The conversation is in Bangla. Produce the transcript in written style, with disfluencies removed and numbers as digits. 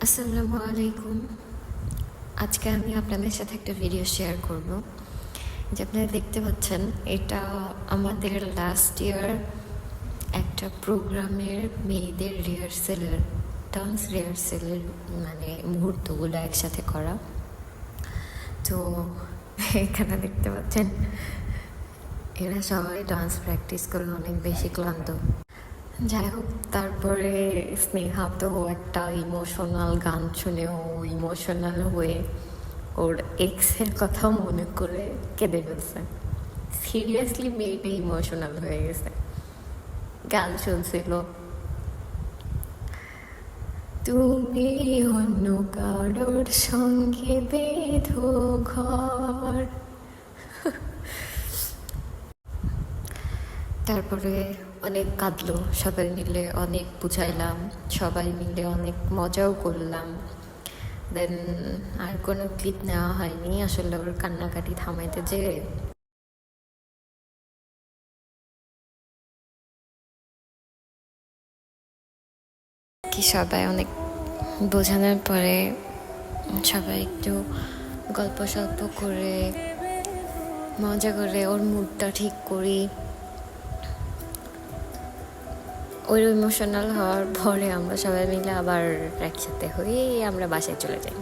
আসসালামু আলাইকুম। আজকে আমি আপনাদের সাথে একটা ভিডিও শেয়ার করব। যে আপনারা দেখতে পাচ্ছেন, এটা আমাদের লাস্ট ইয়ার একটা প্রোগ্রামের মেয়েদের রিহার্সেলের, ডান্স রিহার্সেলের মানে মুহূর্তগুলো একসাথে করা। তো এখানে দেখতে পাচ্ছেন এরা সবাই ডান্স প্র্যাকটিস করে অনেক বেশি ক্লান্ত। যাই হোক, তারপরে স্নেহা তো একটা ইমোশনাল গান শুনে ও ইমোশনাল হয়ে ওর এক্সের কথা মনে করে কেঁদে ফেলছে। সিরিয়াসলি মেয়েটা ইমোশনাল হয়ে গেছে। গান শুনছিল, তুমি অন্য কারোর সঙ্গে বেঁধো ঘর। তারপরে অনেক কাঁদলো, সবাই মিলে অনেক বুঝাইলাম, সবাই মিলে অনেক মজাও করলাম। দেন আর কোনো ক্লিপ নেওয়া হয়নি আসলে ওর কান্নাকাটি থামাইতে যে। কি সবাই অনেক বোঝানোর পরে সবাই একটু গল্প সল্প করে মজা করে ওর মুডটা ঠিক করি। ওই ইমোশনাল হওয়ার পরে আমরা সবাই মিলে আবার একসাথে হয়ে আমরা বাসায় চলে যাই।